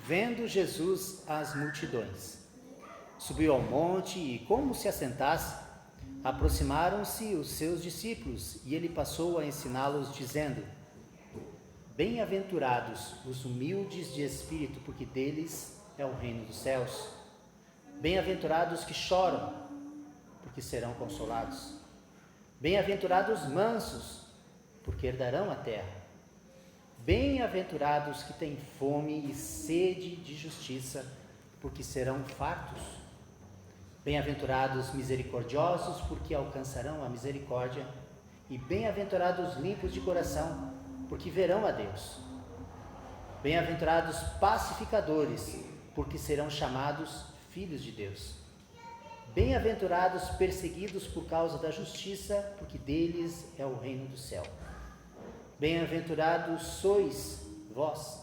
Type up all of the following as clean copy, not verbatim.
Vendo Jesus as multidões, subiu ao monte e, como se assentasse, aproximaram-se os seus discípulos e ele passou a ensiná-los, dizendo: Bem-aventurados os humildes de espírito, porque deles é o reino dos céus. Bem-aventurados que choram, porque serão consolados. Bem-aventurados mansos, porque herdarão a terra. Bem-aventurados que têm fome e sede de justiça, porque serão fartos. Bem-aventurados misericordiosos, porque alcançarão a misericórdia. E bem-aventurados limpos de coração, porque verão a Deus. Bem-aventurados pacificadores, porque serão chamados filhos de Deus. Bem-aventurados perseguidos por causa da justiça, porque deles é o reino do céu. Bem-aventurados sois vós,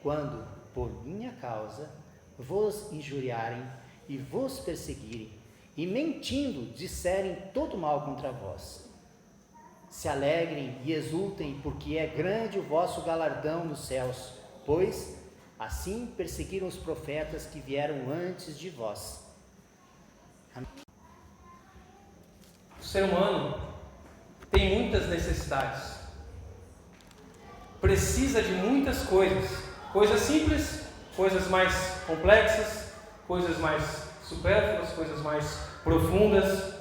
quando, por minha causa, vos injuriarem e vos perseguirem, e mentindo disserem todo mal contra vós. Se alegrem e exultem, porque é grande o vosso galardão nos céus, pois assim perseguiram os profetas que vieram antes de vós. Amém. O ser humano tem muitas necessidades. Precisa de muitas coisas simples, coisas mais complexas, coisas mais supérfluas, coisas mais profundas.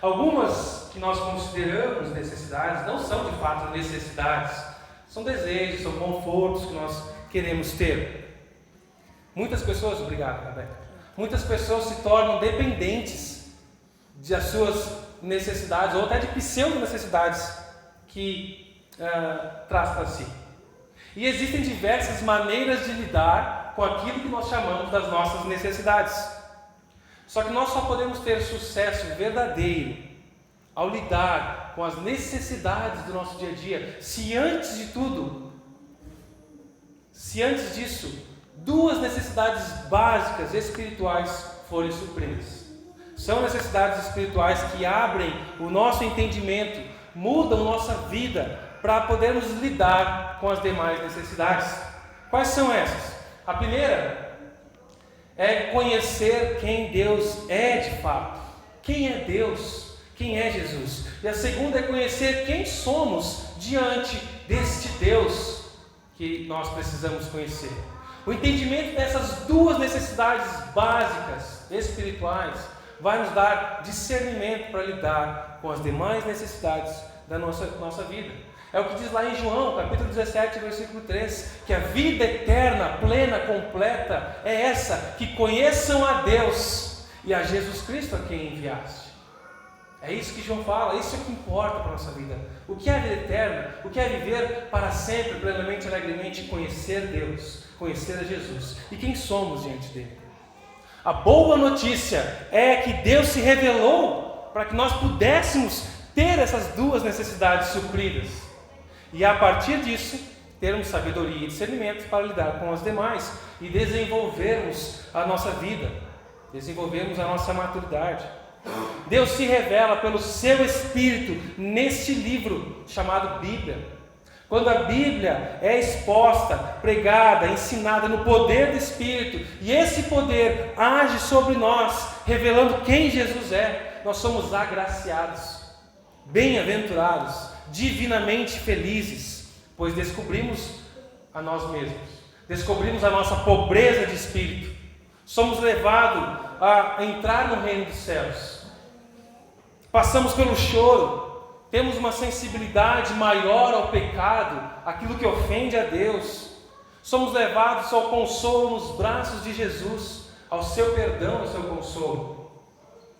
Algumas que nós consideramos necessidades não são de fato necessidades, são desejos, são confortos que nós queremos ter. Muitas pessoas, obrigado, Rebeca, muitas pessoas se tornam dependentes das suas necessidades, ou até de pseudo-necessidades que traz para si. E existem diversas maneiras de lidar com aquilo que nós chamamos das nossas necessidades. Só que nós só podemos ter sucesso verdadeiro ao lidar com as necessidades do nosso dia a dia, se antes disso, duas necessidades básicas espirituais forem supridas. São necessidades espirituais que abrem o nosso entendimento, mudam nossa vida, para podermos lidar com as demais necessidades. Quais são essas? A primeira é conhecer quem Deus é de fato. Quem é Deus? Quem é Jesus? E a segunda é conhecer quem somos diante deste Deus que nós precisamos conhecer. O entendimento dessas duas necessidades básicas, espirituais, vai nos dar discernimento para lidar com as demais necessidades da nossa vida. É o que diz lá em João, capítulo 17, versículo 3, que a vida eterna, plena, completa, é essa, que conheçam a Deus e a Jesus Cristo a quem enviaste. É isso que João fala, isso é o que importa para a nossa vida. O que é a vida eterna? O que é viver para sempre, plenamente, alegremente, conhecer Deus, conhecer a Jesus e quem somos diante dele. A boa notícia é que Deus se revelou para que nós pudéssemos ter essas duas necessidades supridas. E a partir disso, termos sabedoria e discernimento para lidar com as demais e desenvolvermos a nossa vida, desenvolvermos a nossa maturidade. Deus se revela pelo seu Espírito neste livro chamado Bíblia. Quando a Bíblia é exposta, pregada, ensinada no poder do Espírito, e esse poder age sobre nós, revelando quem Jesus é, nós somos agraciados, bem-aventurados, divinamente felizes, pois descobrimos a nós mesmos, descobrimos a nossa pobreza de espírito, somos levados a entrar no reino dos céus, passamos pelo choro, temos uma sensibilidade maior ao pecado, aquilo que ofende a Deus, somos levados ao consolo nos braços de Jesus, ao seu perdão, ao seu consolo,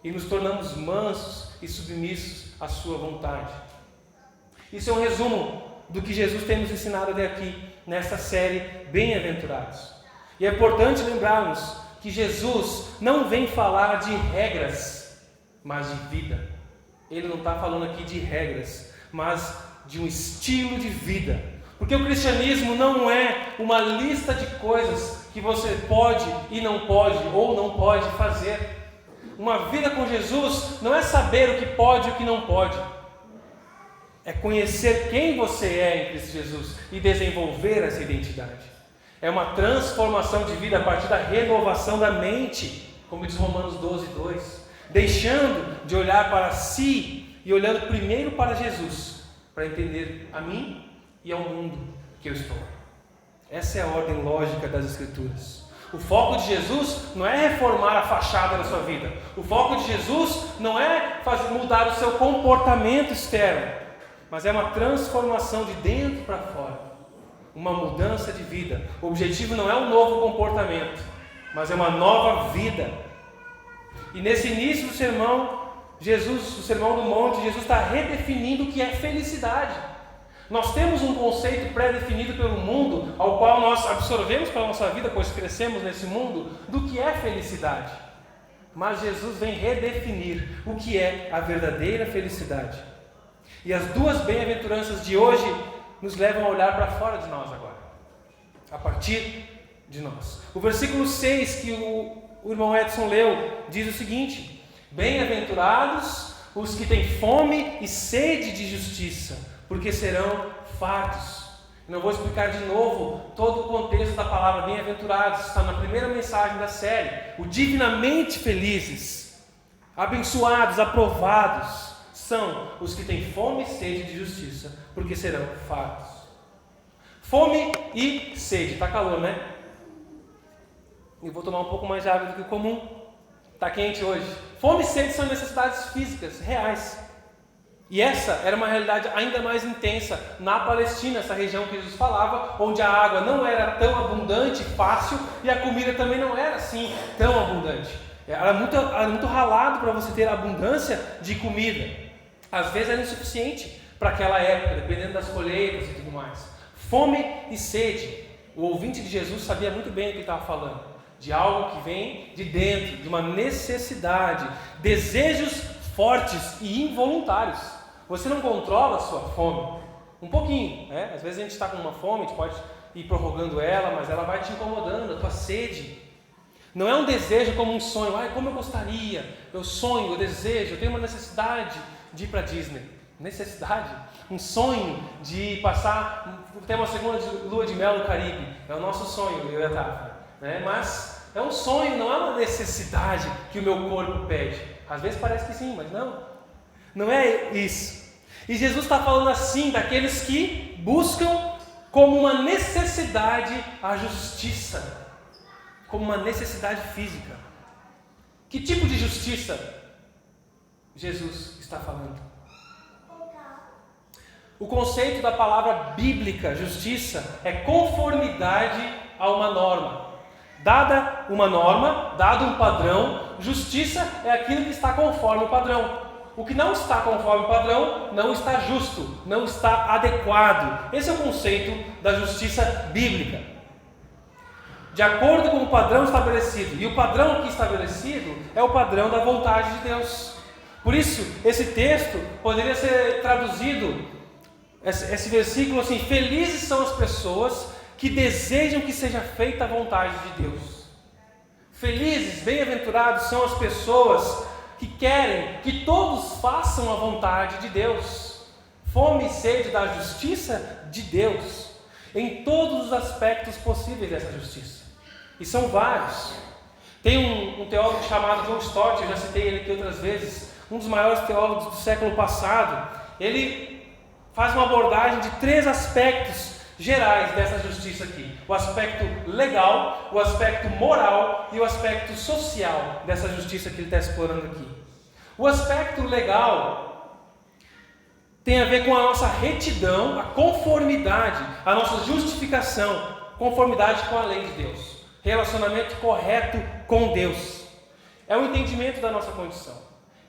e nos tornamos mansos e submissos à sua vontade. Isso é um resumo do que Jesus tem nos ensinado até aqui, nesta série Bem-aventurados. E é importante lembrarmos que Jesus não vem falar de regras, mas de vida. Ele não está falando aqui de regras, mas de um estilo de vida. Porque o cristianismo não é uma lista de coisas que você pode e não pode, ou não pode fazer. Uma vida com Jesus não é saber o que pode e o que não pode. É conhecer quem você é em Cristo Jesus e desenvolver essa identidade. É uma transformação de vida a partir da renovação da mente, como diz Romanos 12:2. Deixando de olhar para si e olhando primeiro para Jesus, para entender a mim e ao mundo que eu estou. Essa é a ordem lógica das Escrituras. O foco de Jesus não é reformar a fachada da sua vida. O foco de Jesus não é mudar o seu comportamento externo, mas é uma transformação de dentro para fora. Uma mudança de vida. O objetivo não é um novo comportamento, mas é uma nova vida. E nesse início do sermão, o sermão do monte, Jesus está redefinindo o que é felicidade. Nós temos um conceito pré-definido pelo mundo, ao qual nós absorvemos para a nossa vida, pois crescemos nesse mundo, do que é felicidade. Mas Jesus vem redefinir o que é a verdadeira felicidade. E as duas bem-aventuranças de hoje nos levam a olhar para fora de nós agora, a partir de nós. O versículo 6 que o irmão Edson leu diz o seguinte: bem-aventurados os que têm fome e sede de justiça, porque serão fartos. Eu não vou explicar de novo todo o contexto da palavra bem-aventurados, está na primeira mensagem da série. O divinamente felizes, abençoados, aprovados, são os que têm fome e sede de justiça, porque serão fartos. Fome e sede. Está calor, né? Eu vou tomar um pouco mais de água do que o comum. Está quente hoje. Fome e sede são necessidades físicas, reais. E essa era uma realidade ainda mais intensa na Palestina, essa região que Jesus falava, onde a água não era tão abundante, fácil, e a comida também não era assim tão abundante. Era muito ralado para você ter abundância de comida. Às vezes era insuficiente para aquela época, dependendo das colheitas e tudo mais. Fome e sede. O ouvinte de Jesus sabia muito bem o que ele estava falando. De algo que vem de dentro, de uma necessidade. Desejos fortes e involuntários. Você não controla a sua fome. Um pouquinho, né? Às vezes a gente está com uma fome, a gente pode ir prorrogando ela, mas ela vai te incomodando, a tua sede. Não é um desejo como um sonho. Ai, como eu gostaria, eu sonho, eu desejo, eu tenho uma necessidade de ir para Disney. Necessidade, um sonho de ter uma segunda lua de mel no Caribe. É o nosso sonho, eu e a Tafra, né? Mas é um sonho, não é uma necessidade que o meu corpo pede. Às vezes parece que sim, mas não é isso. E Jesus está falando assim daqueles que buscam como uma necessidade a justiça, como uma necessidade física. Que tipo de justiça Jesus está falando? O conceito da palavra bíblica, justiça, é conformidade a uma norma. Dada uma norma, dado um padrão, justiça é aquilo que está conforme o padrão. O que não está conforme o padrão não está justo, não está adequado. Esse é o conceito da justiça bíblica. De acordo com o padrão estabelecido. E o padrão aqui estabelecido é o padrão da vontade de Deus. Por isso, esse texto poderia ser traduzido, esse versículo assim: felizes são as pessoas que desejam que seja feita a vontade de Deus. Felizes, bem-aventurados são as pessoas que querem que todos façam a vontade de Deus. Fome e sede da justiça de Deus, em todos os aspectos possíveis dessa justiça. E são vários. Tem um teólogo chamado John Stott, eu já citei ele aqui outras vezes, um dos maiores teólogos do século passado. Ele faz uma abordagem de 3 aspectos gerais dessa justiça aqui: o aspecto legal, o aspecto moral e o aspecto social dessa justiça que ele está explorando aqui. O aspecto legal tem a ver com a nossa retidão, a conformidade, a nossa justificação, conformidade com a lei de Deus, relacionamento correto com Deus. É o entendimento da nossa condição.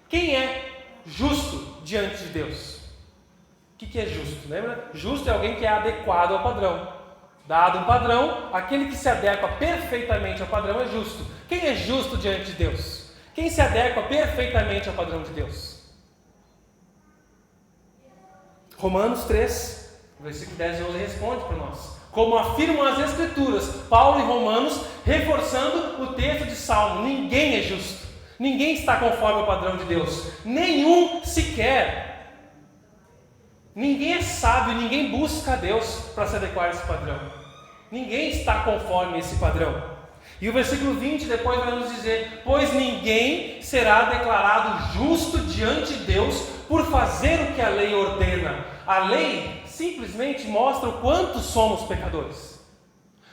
Quem é justo diante de Deus? O que é justo? Lembra? Justo é alguém que é adequado ao padrão. Dado um padrão, aquele que se adequa perfeitamente ao padrão é justo. Quem é justo diante de Deus? Quem se adequa perfeitamente ao padrão de Deus? Romanos 3, versículo 10 e 11 responde para nós. Como afirmam as Escrituras, Paulo e Romanos, reforçando o texto de Salmo: ninguém é justo. Ninguém está conforme ao padrão de Deus. Nenhum sequer. Ninguém é sábio, ninguém busca a Deus para se adequar a esse padrão. Ninguém está conforme esse padrão. E o versículo 20 depois vai nos dizer: pois ninguém será declarado justo diante de Deus por fazer o que a lei ordena. A lei simplesmente mostra o quanto somos pecadores.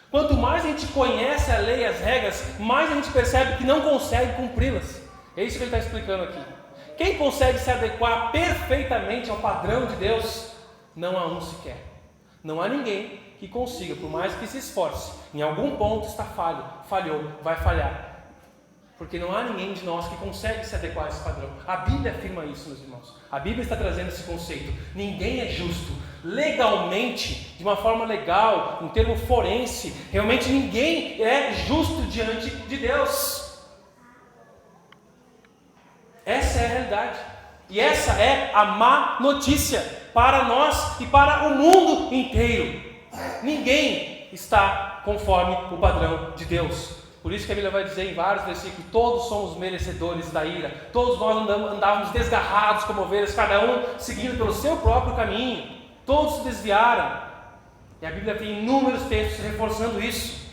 Quanto mais a gente conhece a lei e as regras, mais a gente percebe que não consegue cumpri-las. É isso que ele está explicando aqui. Quem consegue se adequar perfeitamente ao padrão de Deus? Não há um sequer. Não há ninguém que consiga, por mais que se esforce. Em algum ponto está falhou, vai falhar. Porque não há ninguém de nós que consegue se adequar a esse padrão. A Bíblia afirma isso, meus irmãos. A Bíblia está trazendo esse conceito. Ninguém é justo. Legalmente, de uma forma legal, um termo forense, realmente ninguém é justo diante de Deus. Essa é a realidade. E essa é a má notícia para nós e para o mundo inteiro. Ninguém está conforme o padrão de Deus. Por isso que a Bíblia vai dizer em vários versículos: todos somos merecedores da ira. Todos nós andávamos desgarrados como ovelhas, cada um seguindo pelo seu próprio caminho. Todos se desviaram. E a Bíblia tem inúmeros textos reforçando isso.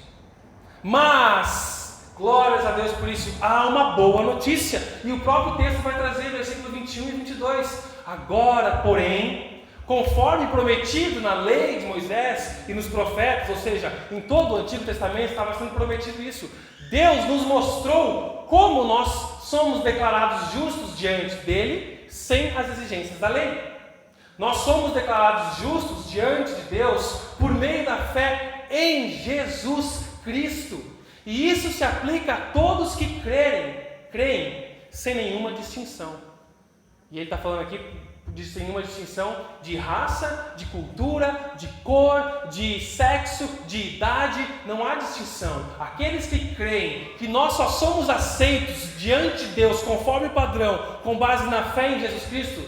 Mas, glórias a Deus por isso, há uma boa notícia. E o próprio texto vai trazer versículo 21 e 22. Agora, porém, conforme prometido na lei de Moisés e nos profetas, ou seja, em todo o Antigo Testamento estava sendo prometido isso. Deus nos mostrou como nós somos declarados justos diante dele, sem as exigências da lei. Nós somos declarados justos diante de Deus por meio da fé em Jesus Cristo. E isso se aplica a todos que creem, sem nenhuma distinção. E ele está falando aqui sem nenhuma distinção de raça, de cultura, de cor, de sexo, de idade. Não há distinção. Aqueles que creem que nós só somos aceitos diante de Deus conforme o padrão, com base na fé em Jesus Cristo,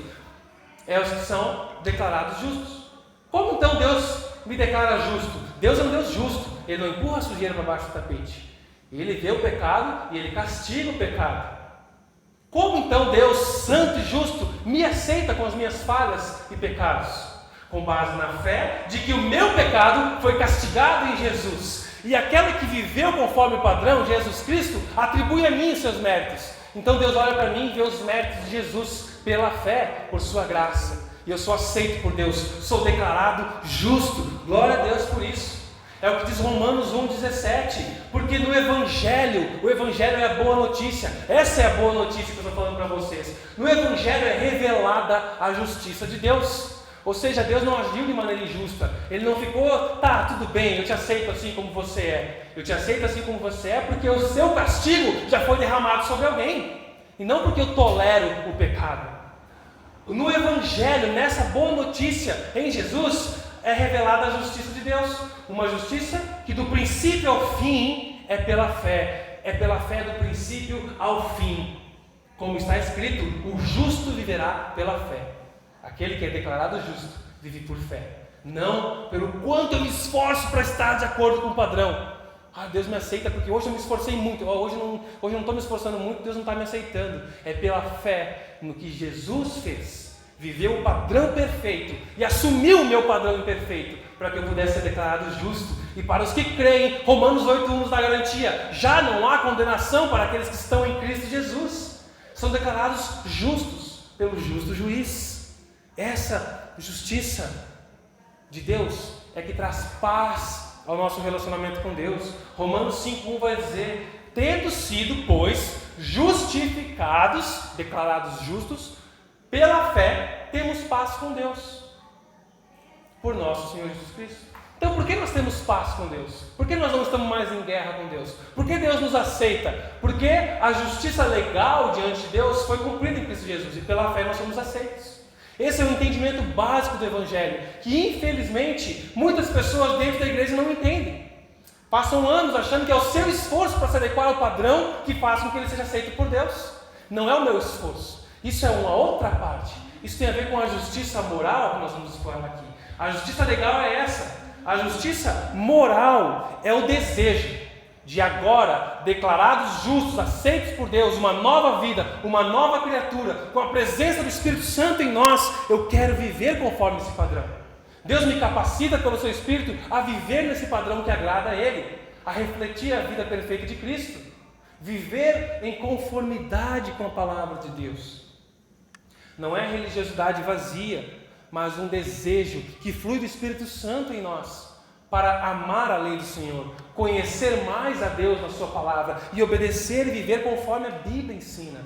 é os que são declarados justos. Como então Deus me declara justo? Deus é um Deus justo. Ele não empurra a sujeira para baixo do tapete. Ele vê o pecado e ele castiga o pecado. Como então Deus, santo e justo, me aceita com as minhas falhas e pecados? Com base na fé de que o meu pecado foi castigado em Jesus. E aquele que viveu conforme o padrão, Jesus Cristo, atribui a mim os seus méritos. Então Deus olha para mim e vê os méritos de Jesus pela fé, por sua graça. E eu sou aceito por Deus, sou declarado justo. Glória a Deus por isso. É o que diz Romanos 1,17. Porque no Evangelho, o Evangelho é a boa notícia. Essa é a boa notícia que eu estou falando para vocês. No Evangelho é revelada a justiça de Deus. Ou seja, Deus não agiu de maneira injusta. Ele não ficou: tá, tudo bem, eu te aceito assim como você é. Eu te aceito assim como você é porque o seu castigo já foi derramado sobre alguém. E não porque eu tolero o pecado. No Evangelho, nessa boa notícia em Jesus, é revelada a justiça de Deus. Uma justiça que do princípio ao fim é pela fé. É pela fé do princípio ao fim. Como está escrito: o justo viverá pela fé. Aquele que é declarado justo vive por fé. Não pelo quanto eu me esforço para estar de acordo com o padrão. Ah, Deus me aceita porque hoje eu me esforcei muito. Hoje eu não estou me esforçando muito, Deus não está me aceitando. É pela fé no que Jesus fez. Viveu o padrão perfeito e assumiu o meu padrão imperfeito para que eu pudesse ser declarado justo. E para os que creem, Romanos 8,1 nos dá garantia: já não há condenação para aqueles que estão em Cristo Jesus. São declarados justos pelo justo juiz. Essa justiça de Deus é que traz paz ao nosso relacionamento com Deus. Romanos 5,1 vai dizer: tendo sido, pois, justificados, declarados justos, pela fé, temos paz com Deus, por nosso Senhor Jesus Cristo. Então, por que nós temos paz com Deus? Por que nós não estamos mais em guerra com Deus? Por que Deus nos aceita? Porque a justiça legal diante de Deus foi cumprida em Cristo Jesus, e pela fé nós somos aceitos. Esse é o entendimento básico do Evangelho, que infelizmente muitas pessoas dentro da igreja não entendem. Passam anos achando que é o seu esforço para se adequar ao padrão que faz com que ele seja aceito por Deus. Não é o meu esforço. Isso é uma outra parte. Isso tem a ver com a justiça moral que nós vamos falar aqui. A justiça legal é essa. A justiça moral é o desejo de agora, declarados justos, aceitos por Deus, uma nova vida, uma nova criatura, com a presença do Espírito Santo em nós, eu quero viver conforme esse padrão. Deus me capacita pelo seu Espírito a viver nesse padrão que agrada a Ele, a refletir a vida perfeita de Cristo, viver em conformidade com a palavra de Deus. Não é religiosidade vazia, mas um desejo que flui do Espírito Santo em nós, para amar a lei do Senhor, conhecer mais a Deus na sua palavra e obedecer e viver conforme a Bíblia ensina.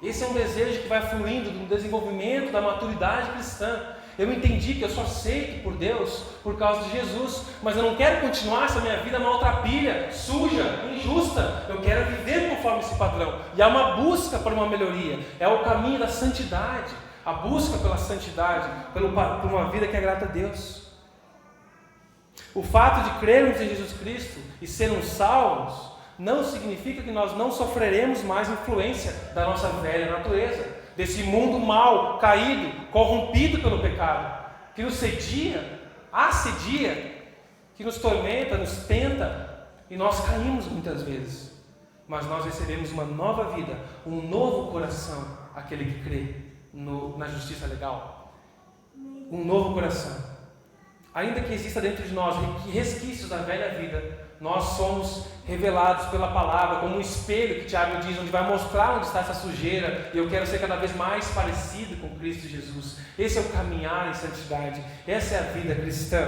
Esse é um desejo que vai fluindo do desenvolvimento, da maturidade cristã. Eu entendi que eu sou aceito por Deus por causa de Jesus, mas eu não quero continuar essa minha vida maltrapilha, suja, injusta. Eu quero viver conforme esse padrão. E há uma busca por uma melhoria, é o caminho da santidade, a busca pela santidade, por uma vida que agrada a Deus. O fato de crermos em Jesus Cristo e sermos salvos não significa que nós não sofreremos mais influência da nossa velha natureza, desse mundo mau, caído, corrompido pelo pecado, que nos assedia, que nos tormenta, nos tenta, e nós caímos muitas vezes. Mas nós recebemos uma nova vida, um novo coração, aquele que crê na justiça legal. Um novo coração. Ainda que exista dentro de nós resquícios da velha vida, nós somos revelados pela palavra, como um espelho que Tiago diz, onde vai mostrar onde está essa sujeira, e eu quero ser cada vez mais parecido com Cristo Jesus. Esse é o caminhar em santidade, essa é a vida cristã.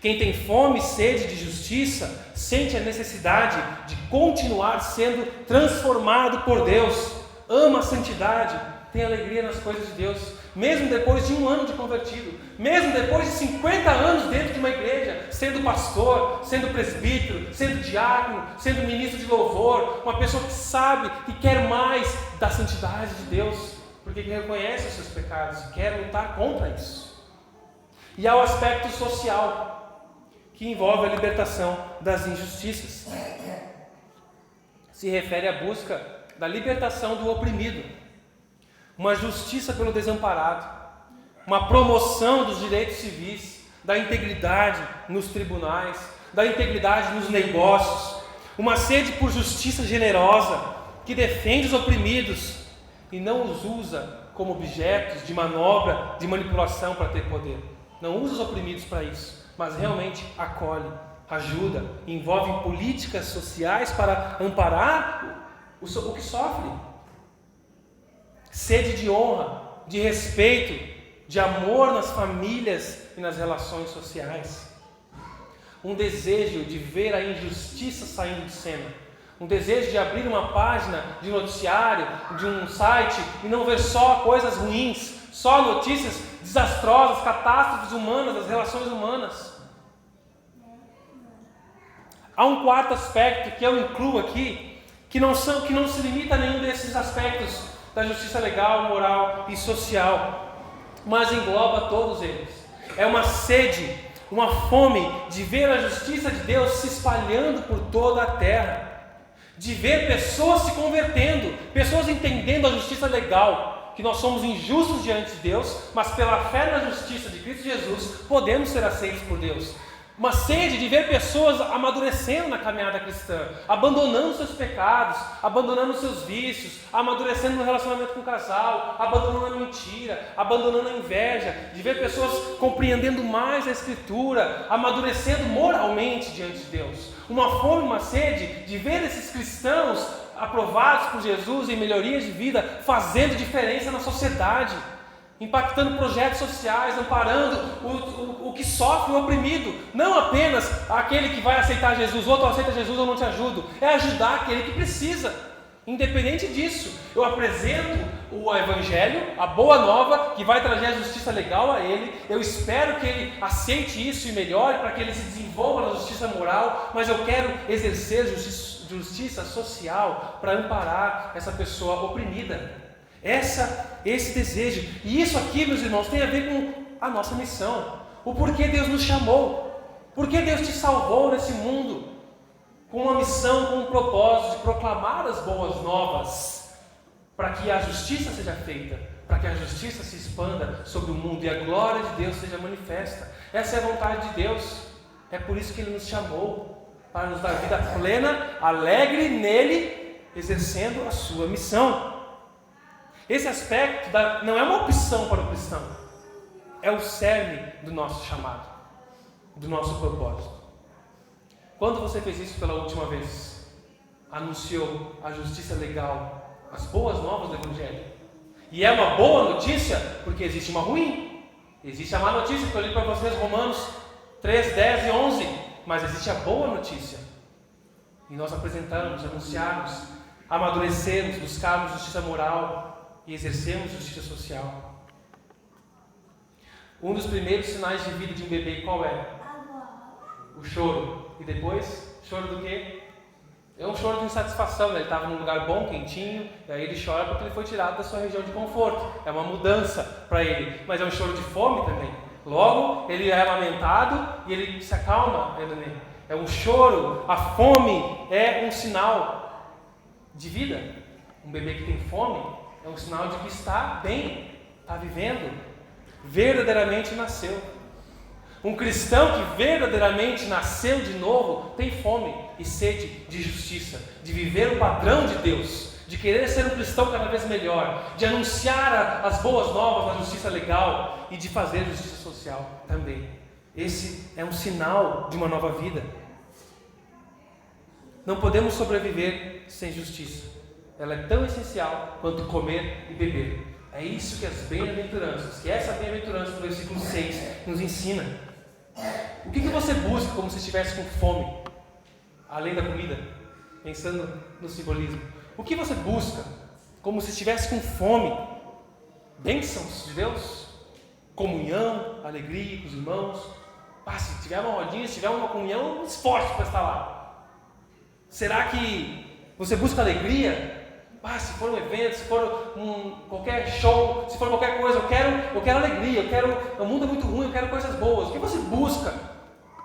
Quem tem fome e sede de justiça, sente a necessidade de continuar sendo transformado por Deus, ama a santidade, tem alegria nas coisas de Deus, mesmo depois de 1 ano de convertido, mesmo depois de 50 anos dentro de uma igreja, sendo pastor, sendo presbítero, sendo diácono, sendo ministro de louvor, uma pessoa que sabe e quer mais da santidade de Deus, porque reconhece os seus pecados e quer lutar contra isso. E há o aspecto social, que envolve a libertação das injustiças. Se refere à busca da libertação do oprimido, uma justiça pelo desamparado, uma promoção dos direitos civis, da integridade nos tribunais, da integridade nos negócios, uma sede por justiça generosa, que defende os oprimidos e não os usa como objetos de manobra, de manipulação para ter poder. Não usa os oprimidos para isso, mas realmente acolhe, ajuda, envolve políticas sociais para amparar o que sofre. Sede de honra, de respeito, de amor nas famílias e nas relações sociais. Um desejo de ver a injustiça saindo de cena. Um desejo de abrir uma página de noticiário, de um site, e não ver só coisas ruins, só notícias desastrosas, catástrofes humanas, das relações humanas. Há um quarto aspecto que eu incluo aqui, que não se limita a nenhum desses aspectos da justiça legal, moral e social, mas engloba todos eles. É uma sede, uma fome de ver a justiça de Deus se espalhando por toda a terra, de ver pessoas se convertendo, pessoas entendendo a justiça legal, que nós somos injustos diante de Deus, mas pela fé na justiça de Cristo Jesus podemos ser aceitos por Deus. Uma sede de ver pessoas amadurecendo na caminhada cristã, abandonando seus pecados, abandonando seus vícios, amadurecendo no relacionamento com o casal, abandonando a mentira, abandonando a inveja, de ver pessoas compreendendo mais a Escritura, amadurecendo moralmente diante de Deus. Uma fome, uma sede de ver esses cristãos aprovados por Jesus em melhorias de vida, fazendo diferença na sociedade, impactando projetos sociais, amparando o que sofre, o oprimido. Não apenas aquele que vai aceitar Jesus, outro aceita Jesus, eu não te ajudo. É ajudar aquele que precisa. Independente disso, eu apresento o Evangelho, a boa nova, que vai trazer a justiça legal a ele. Eu espero que ele aceite isso e melhore, para que ele se desenvolva na justiça moral, mas eu quero exercer justiça social para amparar essa pessoa oprimida. Esse desejo. E isso aqui, meus irmãos, tem a ver com a nossa missão. O porquê Deus nos chamou. Porquê Deus te salvou nesse mundo. Com uma missão, com um propósito de proclamar as boas novas. Para que a justiça seja feita. Para que a justiça se expanda sobre o mundo e a glória de Deus seja manifesta. Essa é a vontade de Deus. É por isso que Ele nos chamou. Para nos dar vida plena, alegre nele, exercendo a sua missão. Esse aspecto não é uma opção para o cristão. é o cerne do nosso chamado, do nosso propósito. Quando você fez isso pela última vez? Anunciou a justiça legal, as boas novas do Evangelho. E é uma boa notícia, porque existe uma ruim. Existe a má notícia, que eu li para vocês, Romanos 3, 10 e 11. Mas existe a boa notícia. E nós apresentamos, anunciarmos, amadurecermos, buscarmos justiça moral e exercermos justiça social. Um dos primeiros sinais de vida de um bebê qual é? O choro. E depois, choro do quê? É um choro de insatisfação, né? Ele estava num lugar bom, quentinho, e aí ele chora porque ele foi tirado da sua região de conforto. É uma mudança para ele, mas é um choro de fome também. Logo, ele é lamentado e ele se acalma. É um choro, a fome é um sinal de vida. Um bebê que tem fome é um sinal de que está bem, está vivendo, verdadeiramente nasceu. Um cristão que verdadeiramente nasceu de novo tem fome e sede de justiça, de viver o padrão de Deus, de querer ser um cristão cada vez melhor, de anunciar as boas novas da justiça legal e de fazer justiça social também. Esse é um sinal de uma nova vida. Não podemos sobreviver sem justiça. Ela é tão essencial quanto comer e beber. É isso que as bem-aventuranças, que essa bem-aventurança do versículo 6 nos ensina. O que você busca como se estivesse com fome? Além da comida, pensando no simbolismo. O que você busca como se estivesse com fome? Bênçãos de Deus? Comunhão, alegria com os irmãos? Se tiver uma rodinha, se tiver uma comunhão, esforce para estar lá. Será que você busca alegria? Se for um evento, se for qualquer show, se for qualquer coisa, eu quero alegria, o mundo é muito ruim, eu quero coisas boas. O que você busca?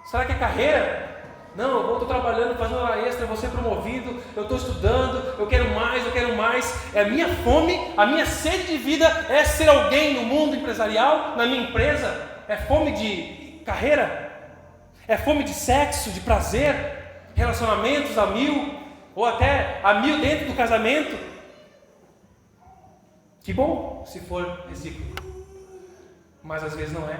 Será que é carreira? Não, eu estou trabalhando, fazendo hora extra, eu vou ser promovido, eu estou estudando, eu quero mais. É a minha fome, a minha sede de vida é ser alguém no mundo empresarial, na minha empresa. É fome de carreira? É fome de sexo, de prazer, relacionamentos a 1000? Ou até a 1000 dentro do casamento? Que bom, se for recíproco. Mas às vezes não é.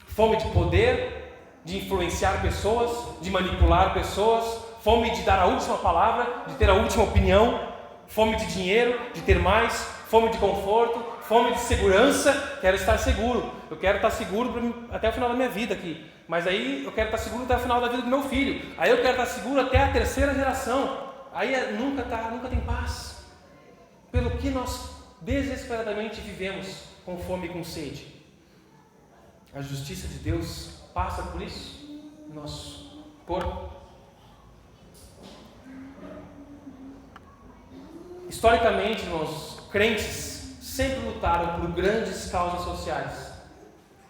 Fome de poder, de influenciar pessoas, de manipular pessoas. Fome de dar a última palavra, de ter a última opinião. Fome de dinheiro, de ter mais. Fome de conforto, fome de segurança. Quero estar seguro. Eu quero estar seguro até o final da minha vida aqui. Mas aí eu quero estar seguro até o final da vida do meu filho. Aí eu quero estar seguro até a 3ª geração. Aí nunca tem paz. Pelo que nós desesperadamente vivemos com fome e com sede. A justiça de Deus passa por isso no nosso corpo. Historicamente, os crentes sempre lutaram por grandes causas sociais.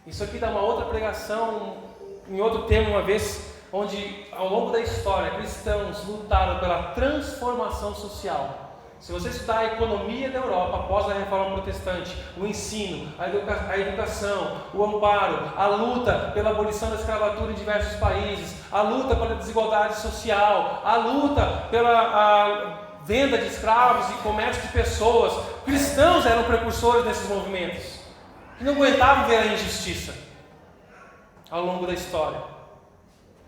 Isso aqui dá uma outra pregação em outro tema uma vez, onde ao longo da história cristãos lutaram pela transformação social. Se você estudar a economia da Europa após a Reforma Protestante, o ensino, a educação, o amparo, a luta pela abolição da escravatura em diversos países, a luta pela desigualdade social, a luta pela venda de escravos e comércio de pessoas, cristãos eram precursores desses movimentos, que não aguentavam ver a injustiça ao longo da história.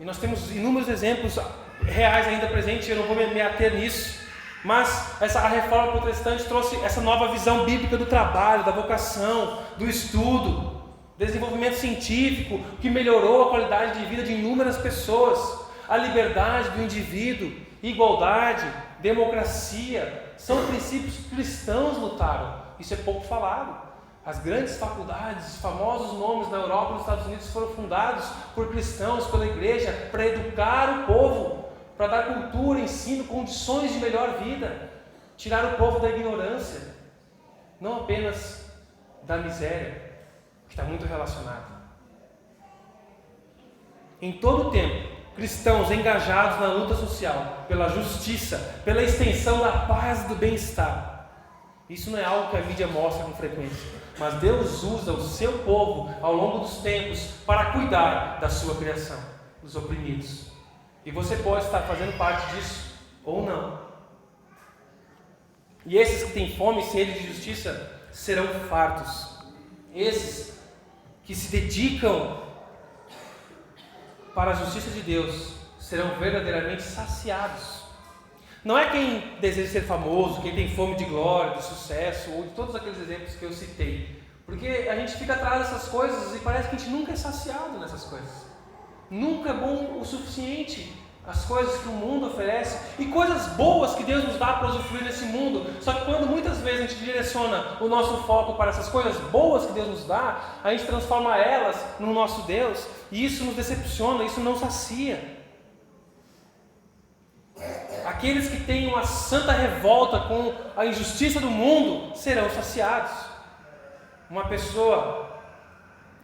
E nós temos inúmeros exemplos reais ainda presentes, eu não vou me ater nisso. Mas a reforma protestante trouxe essa nova visão bíblica do trabalho, da vocação, do estudo, desenvolvimento científico, que melhorou a qualidade de vida de inúmeras pessoas, a liberdade do indivíduo, igualdade, democracia, são princípios que cristãos lutaram. Isso é pouco falado. As grandes faculdades, os famosos nomes na Europa e nos Estados Unidos foram fundados por cristãos, pela igreja, para educar o povo, para dar cultura, ensino, condições de melhor vida, tirar o povo da ignorância, não apenas da miséria, que está muito relacionado. Em todo o tempo, cristãos engajados na luta social, pela justiça, pela extensão da paz e do bem-estar. Isso não é algo que a mídia mostra com frequência, mas Deus usa o seu povo ao longo dos tempos para cuidar da sua criação, dos oprimidos. E você pode estar fazendo parte disso ou não. E esses que têm fome e sede de justiça serão fartos. Esses que se dedicam para a justiça de Deus serão verdadeiramente saciados. Não é quem deseja ser famoso, quem tem fome de glória, de sucesso, ou de todos aqueles exemplos que eu citei. Porque a gente fica atrás dessas coisas e parece que a gente nunca é saciado nessas coisas. Nunca é bom o suficiente as coisas que o mundo oferece e coisas boas que Deus nos dá para usufruir nesse mundo. Só que quando muitas vezes a gente direciona o nosso foco para essas coisas boas que Deus nos dá, a gente transforma elas no nosso Deus e isso nos decepciona, isso não sacia. Aqueles que têm uma santa revolta com a injustiça do mundo serão saciados. Uma pessoa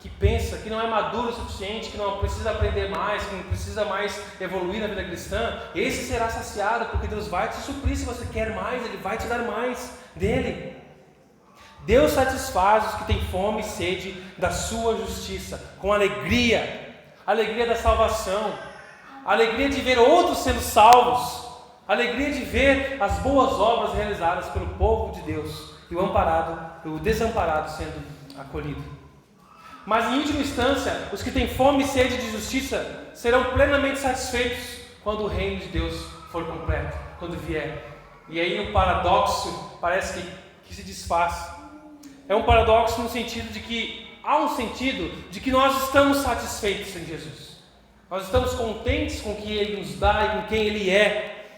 que pensa que não é maduro o suficiente, que não precisa aprender mais, que não precisa mais evoluir na vida cristã, esse será saciado, porque Deus vai te suprir. Se você quer mais, Ele vai te dar mais dele. Deus satisfaz os que têm fome e sede da sua justiça, com alegria, alegria da salvação, alegria de ver outros sendo salvos, alegria de ver as boas obras realizadas pelo povo de Deus e o desamparado sendo acolhido. Mas em última instância, os que têm fome e sede de justiça serão plenamente satisfeitos quando o reino de Deus for completo, quando vier. E aí o paradoxo parece que se desfaz. É um paradoxo no sentido de que há um sentido de que nós estamos satisfeitos em Jesus. Nós estamos contentes com o que Ele nos dá e com quem Ele é.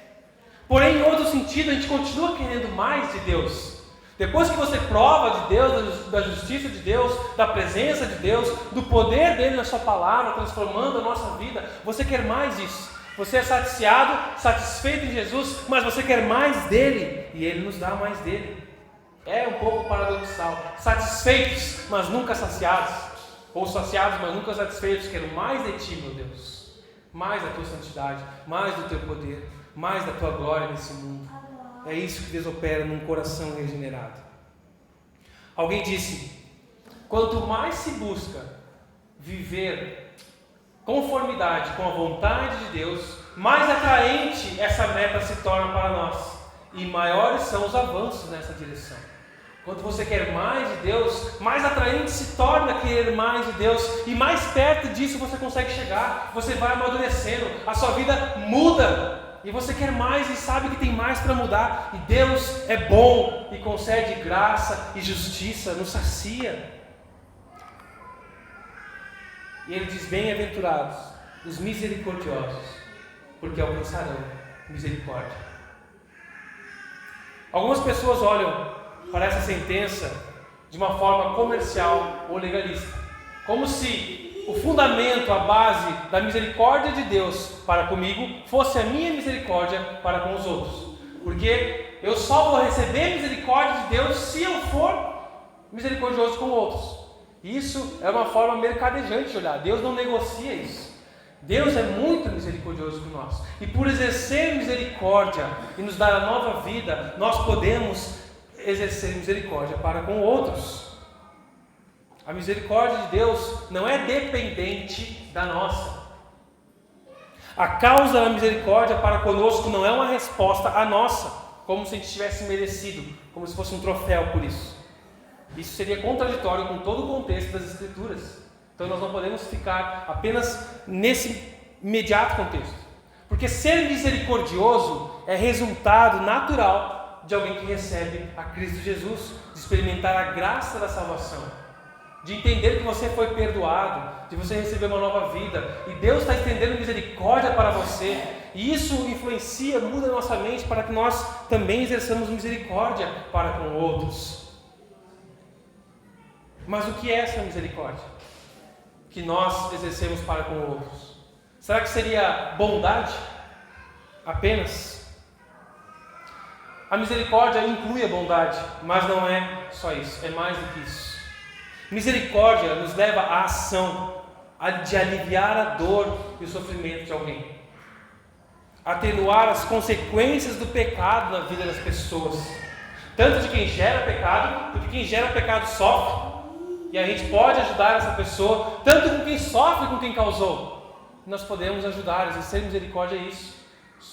Porém, em outro sentido, a gente continua querendo mais de Deus. Depois que você prova de Deus, da justiça de Deus, da presença de Deus, do poder dele na sua palavra, transformando a nossa vida, você quer mais disso. Você é satisfeito em Jesus, mas você quer mais dele, e ele nos dá mais dele. É um pouco paradoxal. Satisfeitos, mas nunca saciados. Ou saciados, mas nunca satisfeitos. Quero mais de ti, meu Deus. Mais da tua santidade, mais do teu poder, mais da tua glória nesse mundo. É isso que Deus opera num coração regenerado. Alguém disse: quanto mais se busca viver conformidade com a vontade de Deus, mais atraente essa meta se torna para nós e maiores são os avanços nessa direção. Quando você quer mais de Deus, mais atraente se torna querer mais de Deus e mais perto disso você consegue chegar. Você vai amadurecendo, a sua vida muda. E você quer mais e sabe que tem mais para mudar. E Deus é bom e concede graça e justiça, nos sacia. E Ele diz: bem-aventurados os misericordiosos, porque alcançarão misericórdia. Algumas pessoas olham para essa sentença de uma forma comercial ou legalista, como se o fundamento, a base da misericórdia de Deus para comigo fosse a minha misericórdia para com os outros. Porque eu só vou receber misericórdia de Deus se eu for misericordioso com outros. Isso é uma forma mercadejante de olhar. Deus não negocia isso. Deus é muito misericordioso com nós. E por exercer misericórdia e nos dar a nova vida, nós podemos exercer misericórdia para com outros. A misericórdia de Deus não é dependente da nossa. A causa da misericórdia para conosco não é uma resposta à nossa, como se a gente tivesse merecido, como se fosse um troféu por isso. Isso seria contraditório com todo o contexto das Escrituras. Então nós não podemos ficar apenas nesse imediato contexto. Porque ser misericordioso é resultado natural de alguém que recebe a Cristo Jesus, de experimentar a graça da salvação, de entender que você foi perdoado, de você receber uma nova vida, e Deus está estendendo misericórdia para você, e isso influencia, muda a nossa mente para que nós também exerçamos misericórdia para com outros. Mas o que é essa misericórdia que nós exercemos para com outros? Será que seria bondade apenas? A misericórdia inclui a bondade, mas não é só isso, é mais do que isso. Misericórdia nos leva à ação, de aliviar a dor e o sofrimento de alguém, atenuar as consequências do pecado na vida das pessoas, tanto de quem gera pecado, porque quem gera pecado sofre, e a gente pode ajudar essa pessoa, tanto com quem sofre com quem causou. Nós podemos ajudar, exercer misericórdia é isso.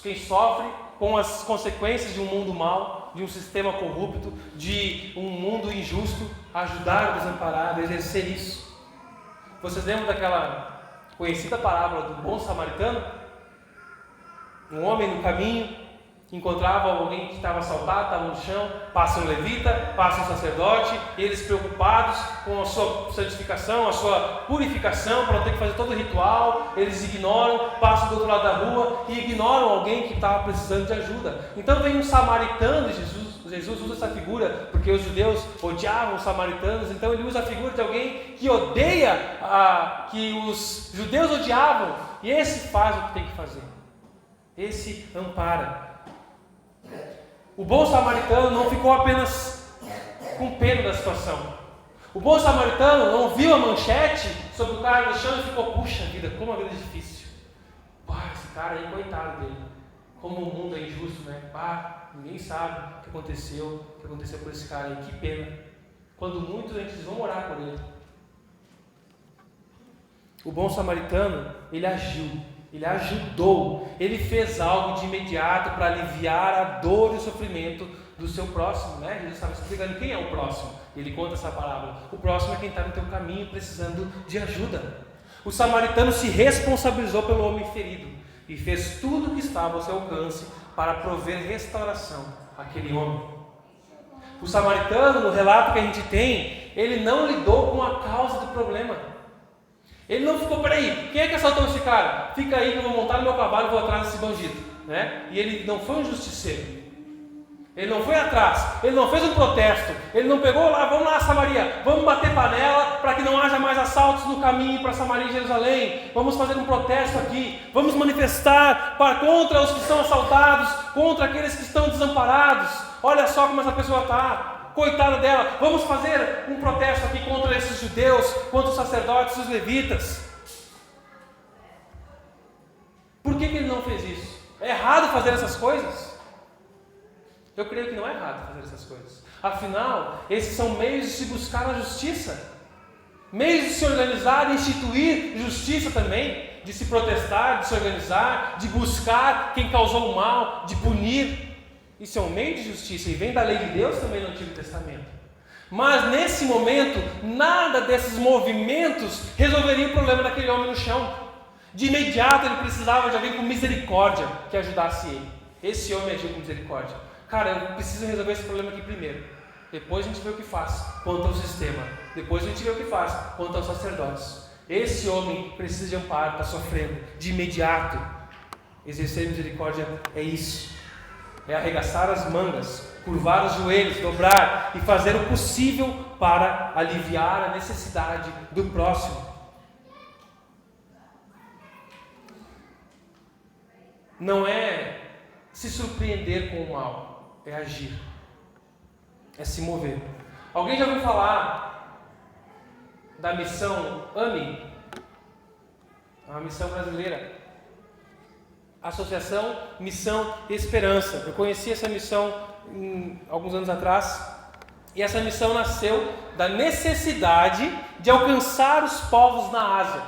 Quem sofre com as consequências de um mundo mau, de um sistema corrupto, de um mundo injusto, ajudar o desamparado, exercer isso. Vocês lembram daquela conhecida parábola do bom samaritano? Um homem no caminho encontrava alguém que estava assaltado, estava no chão, passa um levita, passa um sacerdote, e eles preocupados com a sua santificação, a sua purificação, para não ter que fazer todo o ritual, eles ignoram, passam do outro lado da rua e ignoram alguém que estava precisando de ajuda. Então vem um samaritano, e Jesus usa essa figura, porque os judeus odiavam os samaritanos, então ele usa a figura de alguém que odeia, que os judeus odiavam, e esse faz o que tem que fazer, esse ampara. O bom samaritano não ficou apenas com pena da situação. O bom samaritano não viu a manchete sobre o cara no chão e ficou, puxa vida, como a vida é difícil. Pá, esse cara aí, coitado dele. Como o mundo é injusto, né? Pá, ninguém sabe o que aconteceu por esse cara aí, que pena. Quando muitos a gente vão orar por ele. O bom samaritano, ele agiu. Ele ajudou, ele fez algo de imediato para aliviar a dor e o sofrimento do seu próximo, né? Jesus estava explicando quem é o próximo. Ele conta essa parábola. O próximo é quem está no teu caminho precisando de ajuda. O samaritano se responsabilizou pelo homem ferido e fez tudo o que estava ao seu alcance para prover restauração àquele homem. O samaritano, no relato que a gente tem, ele não lidou com a causa do problema. Ele não ficou, peraí, quem é que assaltou esse cara? Fica aí que eu vou montar no meu cavalo e vou atrás desse bandido, né? E ele não foi um justiceiro. Ele não foi atrás, ele não fez um protesto, ele não pegou lá, vamos lá Samaria, vamos bater panela para que não haja mais assaltos no caminho para Samaria e Jerusalém, vamos fazer um protesto aqui, vamos manifestar contra os que são assaltados, contra aqueles que estão desamparados. Olha só como essa pessoa está. Coitada dela, vamos fazer um protesto aqui contra esses judeus, contra os sacerdotes e os levitas. Por que ele não fez isso? É errado fazer essas coisas? Eu creio que não é errado fazer essas coisas. Afinal, esses são meios de se buscar a justiça, meios de se organizar e instituir justiça também, de se protestar, de se organizar, de buscar quem causou o mal, de punir. Isso é um meio de justiça e vem da lei de Deus também no Antigo Testamento. Mas nesse momento, nada desses movimentos resolveria o problema daquele homem no chão. De imediato ele precisava de alguém com misericórdia que ajudasse ele. Esse homem agiu com misericórdia. Cara, eu preciso resolver esse problema aqui primeiro. Depois a gente vê o que faz quanto ao sistema. Depois a gente vê o que faz quanto aos sacerdotes. Esse homem precisa de amparo, está sofrendo. De imediato. Exercer misericórdia é isso. É arregaçar as mangas, curvar os joelhos, dobrar e fazer o possível para aliviar a necessidade do próximo. Não é se surpreender com o mal, é agir, é se mover. Alguém já ouviu falar da missão AME? É uma missão brasileira. Associação Missão Esperança. Eu conheci essa missão alguns anos atrás, e essa missão nasceu da necessidade de alcançar os povos na Ásia,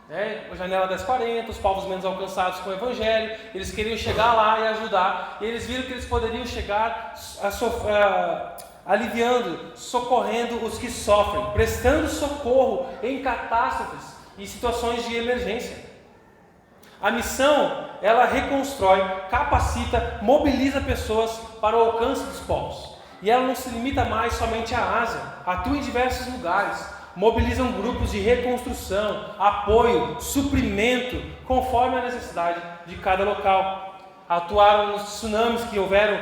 né? A janela das 40, os povos menos alcançados com o Evangelho, eles queriam chegar lá e ajudar, e eles viram que eles poderiam chegar aliviando, socorrendo os que sofrem, prestando socorro em catástrofes e situações de emergência. A missão, ela reconstrói, capacita, mobiliza pessoas para o alcance dos povos. E ela não se limita mais somente à Ásia, atua em diversos lugares. Mobilizam grupos de reconstrução, apoio, suprimento, conforme a necessidade de cada local. Atuaram nos tsunamis que houveram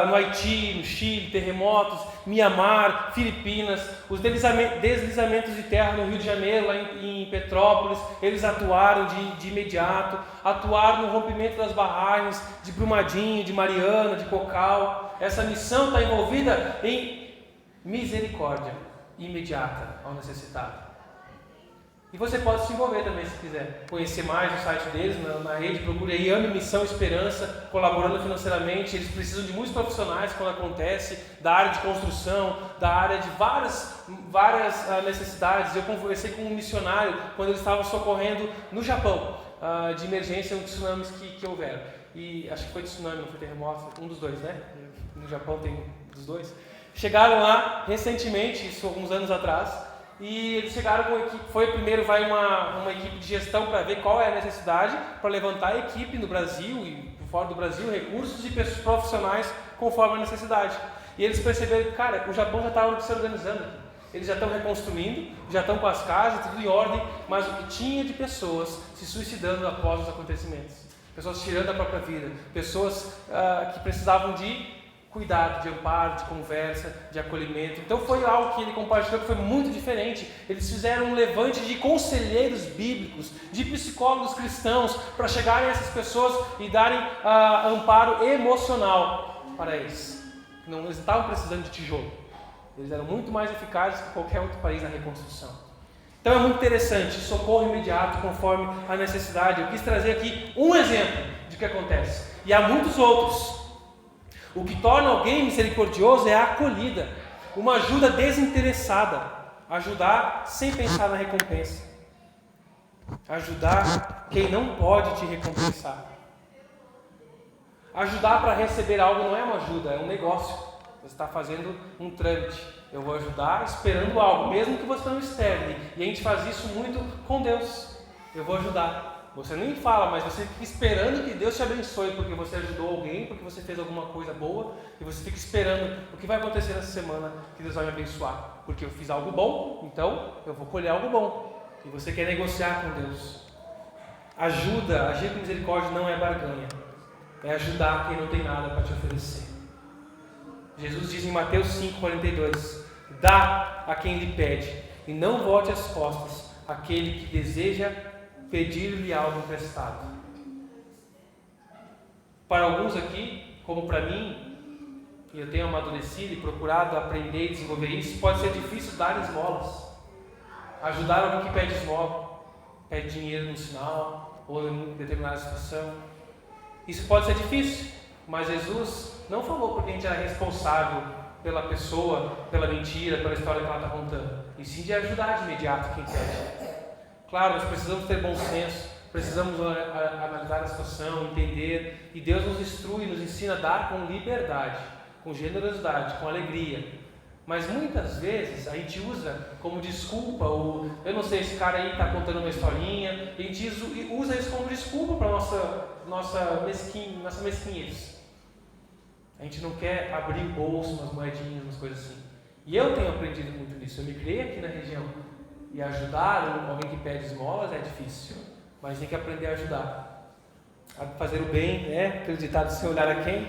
no Haiti, no Chile, terremotos, Mianmar, Filipinas, os deslizamentos de terra no Rio de Janeiro, lá em Petrópolis, eles atuaram de imediato, atuaram no rompimento das barragens de Brumadinho, de Mariana, de Cocal. Essa missão está envolvida em misericórdia imediata ao necessitado. E você pode se envolver também se quiser conhecer mais o site deles, na rede, procure aí AME Missão Esperança, colaborando financeiramente. Eles precisam de muitos profissionais quando acontece, da área de construção, da área de várias necessidades. Eu conversei com um missionário quando ele estava socorrendo no Japão, de emergência, uns tsunamis que houveram. E acho que foi tsunami, não foi terremoto, um dos dois, né? No Japão tem dos dois. Chegaram lá recentemente, isso alguns anos atrás, e eles chegaram com a equipe. Primeiro vai uma equipe de gestão para ver qual é a necessidade, para levantar a equipe no Brasil e fora do Brasil, recursos e pessoas profissionais conforme a necessidade. E eles perceberam que, cara, o Japão já estava se organizando aqui. Eles já estão reconstruindo, já estão com as casas, tudo em ordem, mas o que tinha de pessoas se suicidando após os acontecimentos. Pessoas tirando a própria vida, pessoas que precisavam de cuidado, de amparo, de conversa, de acolhimento. Então foi algo que ele compartilhou que foi muito diferente. Eles fizeram um levante de conselheiros bíblicos, de psicólogos cristãos, para chegarem a essas pessoas e darem amparo emocional para eles. Eles não estavam precisando de tijolo. Eles eram muito mais eficazes que qualquer outro país na reconstrução. Então é muito interessante, socorro imediato conforme a necessidade. Eu quis trazer aqui um exemplo de que acontece. E há muitos outros. O que torna alguém misericordioso é a acolhida, uma ajuda desinteressada, ajudar sem pensar na recompensa, ajudar quem não pode te recompensar. Ajudar para receber algo não é uma ajuda, é um negócio. Você está fazendo um trâmite. Eu vou ajudar esperando algo, mesmo que você não externe. E a gente faz isso muito com Deus. Eu vou ajudar. Você nem fala, mas você fica esperando que Deus te abençoe porque você ajudou alguém, porque você fez alguma coisa boa, e você fica esperando o que vai acontecer nessa semana que Deus vai me abençoar. Porque eu fiz algo bom, então eu vou colher algo bom. E você quer negociar com Deus. Ajuda, agir com misericórdia não é barganha. É ajudar quem não tem nada para te oferecer. Jesus diz em Mateus 5,42: dá a quem lhe pede, e não volte as costas àquele que deseja pedir-lhe algo emprestado. Para alguns aqui, como para mim, e eu tenho amadurecido e procurado aprender e desenvolver isso, pode ser difícil dar esmolas. Ajudar alguém que pede esmola, pede dinheiro no sinal, ou em determinada situação. Isso pode ser difícil, mas Jesus não falou porque a gente era responsável pela pessoa, pela mentira, pela história que ela está contando, e sim de ajudar de imediato quem pede. Claro, nós precisamos ter bom senso, precisamos analisar a situação, entender, e Deus nos instrui, nos ensina a dar com liberdade, com generosidade, com alegria. Mas muitas vezes a gente usa como desculpa, ou eu não sei, esse cara aí está contando uma historinha, e a gente usa isso como desculpa para nossa mesquinhez. A gente não quer abrir o bolso, umas moedinhas, umas coisas assim. E eu tenho aprendido muito nisso. Eu me criei aqui na região. E ajudar alguém que pede esmolas é difícil. Mas tem que aprender a ajudar. A fazer o bem, né? Aquele ditado, sem olhar a quem?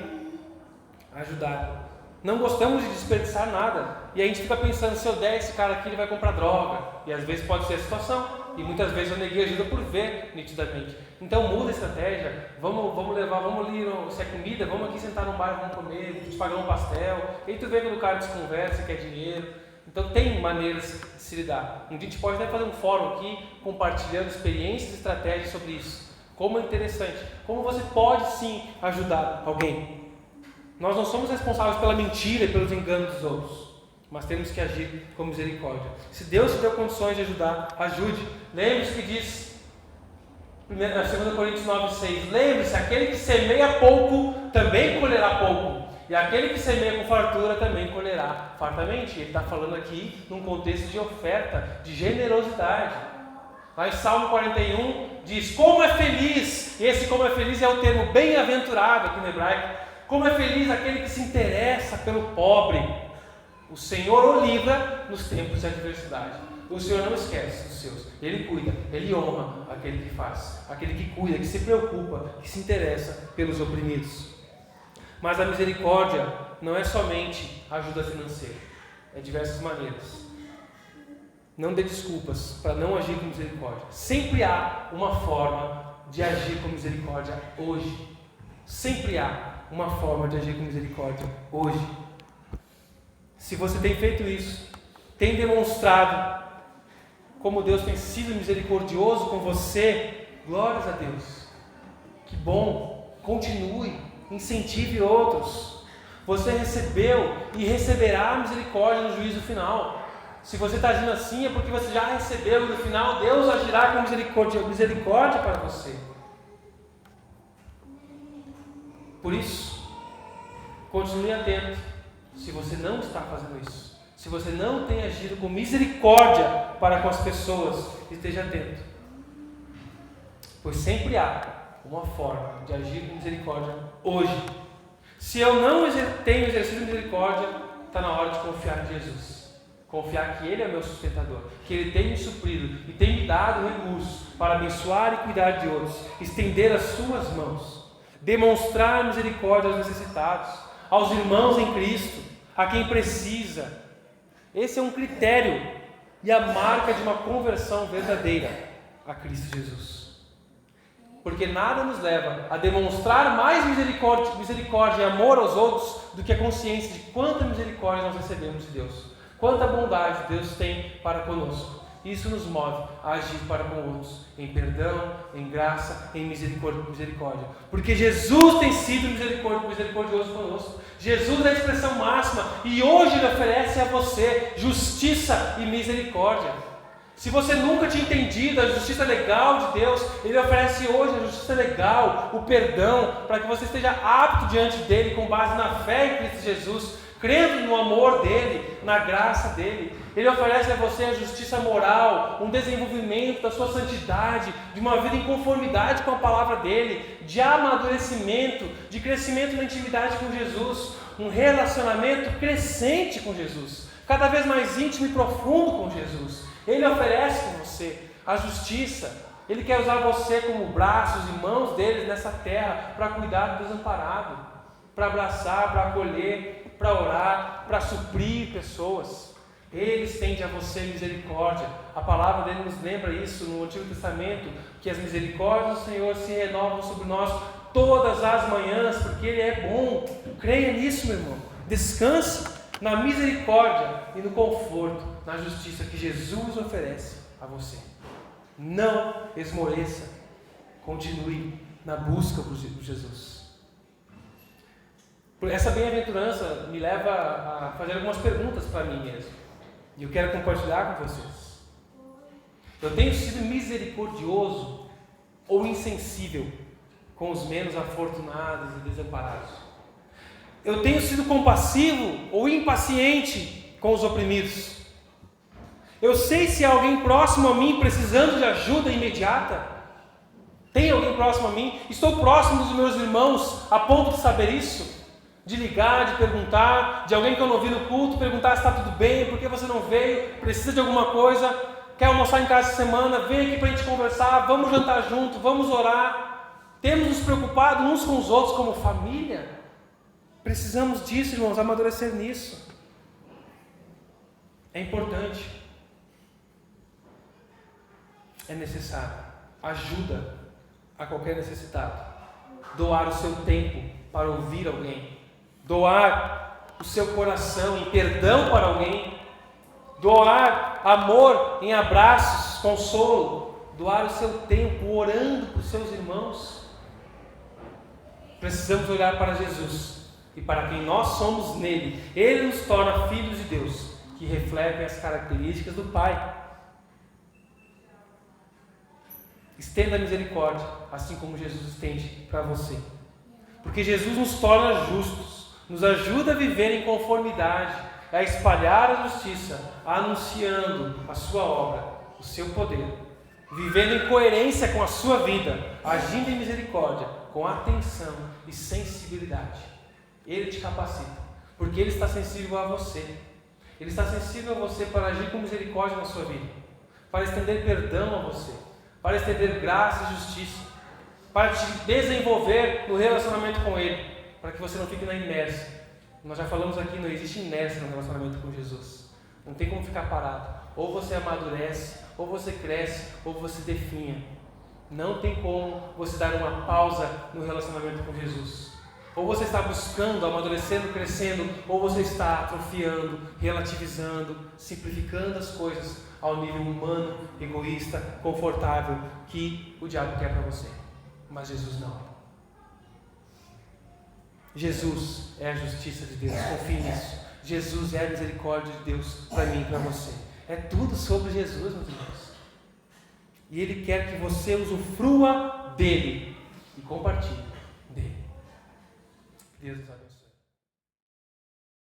Ajudar. Não gostamos de desperdiçar nada. E a gente fica pensando, se eu der esse cara aqui, ele vai comprar droga. E às vezes pode ser a situação. E muitas vezes eu neguei ajuda por ver nitidamente. Então muda a estratégia. Vamos levar, vamos ali, se é comida, vamos aqui sentar num bar, vamos comer, vamos te pagar um pastel. E aí tu vê quando o cara desconversa, quer dinheiro. Então tem maneiras de se lidar. Um dia a gente pode até fazer um fórum aqui, compartilhando experiências e estratégias sobre isso. Como é interessante. Como você pode sim ajudar alguém. Nós não somos responsáveis pela mentira e pelos enganos dos outros. Mas temos que agir com misericórdia. Se Deus te deu condições de ajudar, ajude. Lembre-se que diz, 2 Coríntios 9,6: lembre-se, aquele que semeia pouco, também colherá pouco. E aquele que semeia com fartura, também colherá fartamente. Ele está falando aqui num contexto de oferta, de generosidade. Lá em Salmo 41, diz, como é feliz, esse como é feliz é o termo bem-aventurado aqui no hebraico, como é feliz aquele que se interessa pelo pobre. O Senhor o livra nos tempos de adversidade. O Senhor não esquece dos seus. Ele cuida, Ele honra aquele que faz, aquele que cuida, que se preocupa, que se interessa pelos oprimidos. Mas a misericórdia não é somente ajuda financeira, é de diversas maneiras. Não dê desculpas para não agir com misericórdia. Sempre há uma forma de agir com misericórdia hoje. Sempre há uma forma de agir com misericórdia hoje. Se você tem feito isso, tem demonstrado como Deus tem sido misericordioso com você, glórias a Deus. Que bom, continue, incentive outros. Você recebeu e receberá a misericórdia no juízo final. Se você está agindo assim, é porque você já recebeu e no final Deus agirá com misericórdia para você. Por isso, continue atento. Se você não está fazendo isso, se você não tem agido com misericórdia para com as pessoas, esteja atento. Pois sempre há uma forma de agir com misericórdia hoje. Se eu não tenho exercido misericórdia, está na hora de confiar em Jesus. Confiar que Ele é meu sustentador, que Ele tem me suprido e tem me dado recursos para abençoar e cuidar de outros, estender as suas mãos, demonstrar misericórdia aos necessitados, aos irmãos em Cristo, a quem precisa. Esse é um critério e a marca de uma conversão verdadeira a Cristo Jesus. Porque nada nos leva a demonstrar mais misericórdia e amor aos outros do que a consciência de quanta misericórdia nós recebemos de Deus. Quanta bondade Deus tem para conosco. Isso nos move a agir para com outros, em perdão, em graça, em misericórdia. Porque Jesus tem sido misericordioso conosco. Jesus é a expressão máxima e hoje Ele oferece a você justiça e misericórdia. Se você nunca tinha entendido a justiça legal de Deus, Ele oferece hoje a justiça legal, o perdão, para que você esteja apto diante dEle com base na fé em Cristo Jesus, crendo no amor dEle, na graça dEle. Ele oferece a você a justiça moral, um desenvolvimento da sua santidade, de uma vida em conformidade com a palavra dEle, de amadurecimento, de crescimento na intimidade com Jesus, um relacionamento crescente com Jesus, cada vez mais íntimo e profundo com Jesus. Ele oferece com você a justiça. Ele quer usar você como braços e mãos dele nessa terra para cuidar do desamparado, para abraçar, para acolher, para orar, para suprir pessoas. Ele estende a você misericórdia. A palavra dele nos lembra isso no Antigo Testamento, que as misericórdias do Senhor se renovam sobre nós todas as manhãs, porque Ele é bom. Creia nisso, meu irmão. Descanse na misericórdia e no conforto, na justiça que Jesus oferece a você. Não esmoreça. Continue na busca por Jesus. Essa bem-aventurança me leva a fazer algumas perguntas para mim mesmo. E eu quero compartilhar com vocês. Eu tenho sido misericordioso ou insensível com os menos afortunados e desamparados? Eu tenho sido compassivo ou impaciente com os oprimidos? Eu sei se há alguém próximo a mim precisando de ajuda imediata? Tem alguém próximo a mim? Estou próximo dos meus irmãos a ponto de saber isso? De ligar, de perguntar, de alguém que eu não vi no culto, perguntar se está tudo bem, por que você não veio, precisa de alguma coisa, quer almoçar em casa essa semana, vem aqui para a gente conversar, vamos jantar junto, vamos orar. Temos nos preocupado uns com os outros como família? Precisamos disso, irmãos, amadurecer nisso. É importante. É necessário. Ajuda a qualquer necessitado. Doar o seu tempo para ouvir alguém. Doar o seu coração em perdão para alguém. Doar amor em abraços, consolo. Doar o seu tempo orando por seus irmãos. Precisamos olhar para Jesus e para quem nós somos nele. Ele nos torna filhos de Deus, que refletem as características do Pai. Estenda a misericórdia, assim como Jesus estende para você. Porque Jesus nos torna justos, nos ajuda a viver em conformidade, a espalhar a justiça, anunciando a sua obra, o seu poder, vivendo em coerência com a sua vida, agindo em misericórdia, com atenção e sensibilidade. Ele te capacita, porque Ele está sensível a você. Ele está sensível a você para agir com misericórdia na sua vida, para estender perdão a você, para estender graça e justiça, para te desenvolver no relacionamento com Ele, para que você não fique na inércia. Nós já falamos aqui, não existe inércia no relacionamento com Jesus. Não tem como ficar parado. Ou você amadurece, ou você cresce, ou você definha. Não tem como você dar uma pausa no relacionamento com Jesus. Ou você está buscando, amadurecendo, crescendo, ou você está atrofiando, relativizando, simplificando as coisas ao nível humano, egoísta, confortável, que o diabo quer para você. Mas Jesus não. Jesus é a justiça de Deus, confie nisso. Jesus é a misericórdia de Deus para mim e para você. É tudo sobre Jesus, meus irmãos. E Ele quer que você usufrua dele e compartilhe dele. Deus nos abençoe.